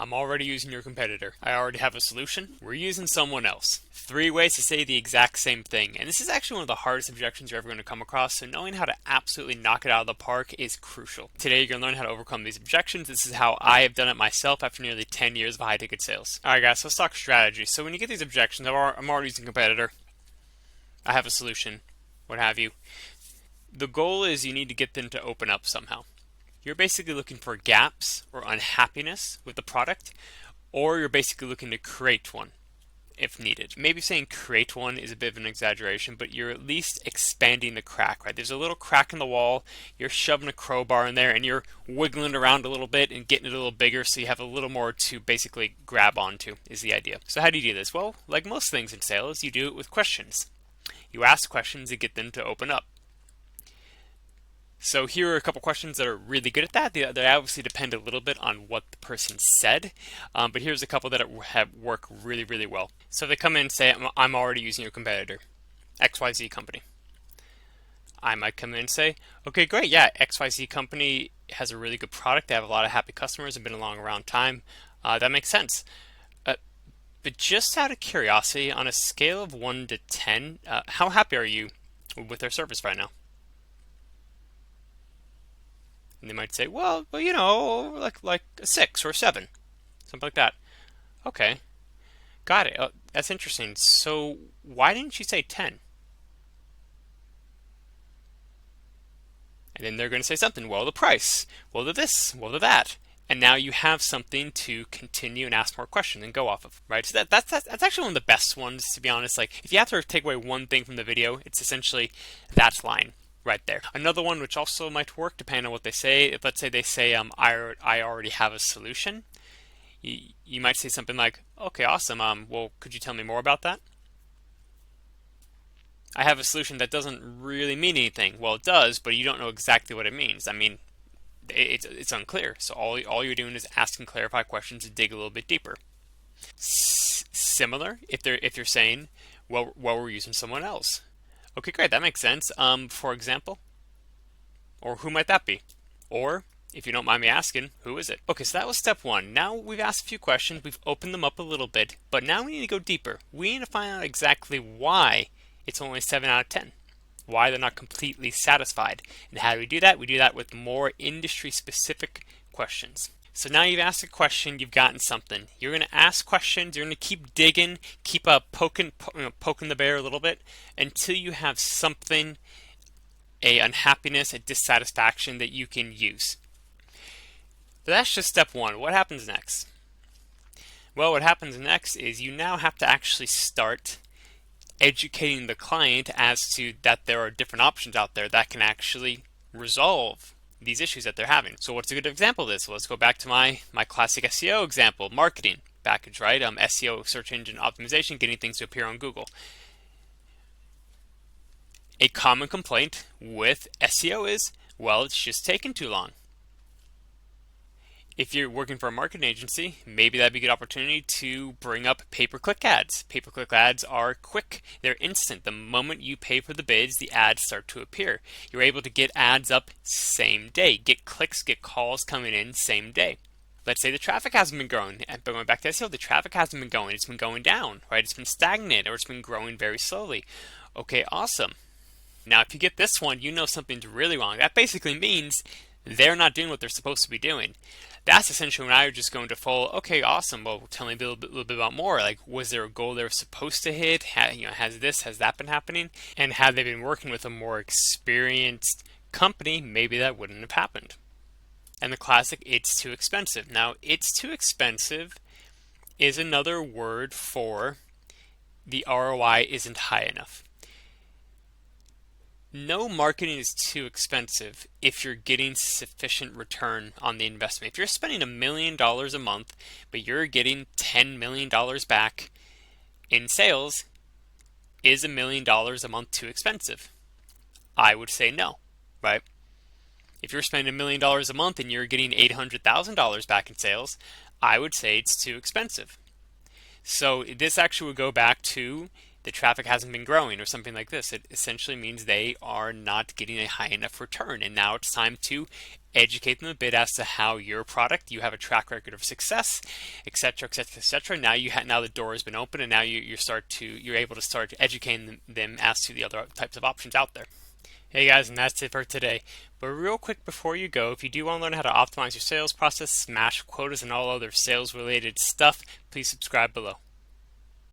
I'm already using your competitor. I already have a solution. We're using someone else. 3 ways to say the exact same thing. And this is actually one of the hardest objections you're ever going to come across, so knowing how to absolutely knock it out of the park is crucial. Today you're going to learn how to overcome these objections. This is how I have done it myself after nearly 10 years of high ticket sales. Alright guys, so let's talk strategy. So when you get these objections, I'm already using a competitor. I have a solution. What have you. The goal is you need to get them to open up somehow. You're basically looking for gaps or unhappiness with the product, or you're basically looking to create one if needed. Maybe saying create one is a bit of an exaggeration, but you're at least expanding the crack, right? There's a little crack in the wall, you're shoving a crowbar in there and you're wiggling around a little bit and getting it a little bigger so you have a little more to basically grab onto is the idea. So how do you do this? Well, like most things in sales, you do it with questions. You ask questions to get them to open up. So here are a couple questions that are really good at that. They obviously depend a little bit on what the person said, but here's a couple that have work really, really well. So they come in and say, I'm already using your competitor, XYZ company. I might come in and say, okay, great, yeah, XYZ company has a really good product. They have a lot of happy customers and been along around time. That makes sense. But just out of curiosity, on a scale of 1 to 10, how happy are you with their service right now? And they might say, well, you know, like a 6 or a 7, something like that. Okay, got it. That's interesting. So why didn't you say 10? And then they're going to say something. Well, the price. Well, the this. Well, the that. And now you have something to continue and ask more questions and go off of, right? So that's actually one of the best ones, to be honest. Like, if you have to take away one thing from the video, it's essentially that line right there. Another one which also might work depending on what they say. If let's say they say I already have a solution, you might say something like, okay, awesome. Well, could you tell me more about that? I have a solution that doesn't really mean anything. Well, it does, but you don't know exactly what it means. I mean, it's unclear. So all you're doing is asking clarify questions to dig a little bit deeper. Similar if you're saying, well, we're using someone else. Okay, great, that makes sense. For example, or who might that be? Or, if you don't mind me asking, who is it? Okay, so that was step 1. Now we've asked a few questions, we've opened them up a little bit, but now we need to go deeper. We need to find out exactly why it's only 7 out of 10. Why they're not completely satisfied. And how do we do that? We do that with more industry-specific questions. So now you've asked a question, you've gotten something. You're going to ask questions, you're going to keep digging, keep poking the bear a little bit until you have something, a unhappiness, a dissatisfaction that you can use. But that's just step 1. What happens next? Well, what happens next is you now have to actually start educating the client as to that there are different options out there that can actually resolve these issues that they're having. So what's a good example of this? Well, let's go back to my classic SEO example, marketing package, right? SEO, search engine optimization, getting things to appear on Google. A common complaint with SEO is, well, it's just taking too long. If you're working for a marketing agency, maybe that'd be a good opportunity to bring up pay-per-click ads. Pay-per-click ads are quick, they're instant. The moment you pay for the bids, the ads start to appear. You're able to get ads up same day, get clicks, get calls coming in same day. Let's say the traffic hasn't been growing. But going back to SEO, the traffic hasn't been going, it's been going down, right? It's been stagnant or it's been growing very slowly. Okay, awesome. Now, if you get this one, you know something's really wrong. That basically means they're not doing what they're supposed to be doing. That's essentially when I would just go into full, okay, awesome, well, tell me a little bit about more. Like, was there a goal they were supposed to hit? Has that been happening? And had they been working with a more experienced company, maybe that wouldn't have happened. And the classic, it's too expensive. Now, it's too expensive is another word for the ROI isn't high enough. No marketing is too expensive if you're getting sufficient return on the investment. If you're spending $1 million a month, but you're getting $10 million back in sales, is $1 million a month too expensive? I would say no, right? If you're spending $1 million a month and you're getting $800,000 back in sales, I would say it's too expensive. So this actually would go back to the traffic hasn't been growing or something like this. It essentially means they are not getting a high enough return, and now it's time to educate them a bit as to how your product, you have a track record of success, etc., etc., etc. Now now the door has been open, and now you're able to start educating them as to the other types of options out there. Hey guys, and that's it for today. But real quick before you go, if you do want to learn how to optimize your sales process, smash quotas, and all other sales related stuff, please subscribe below.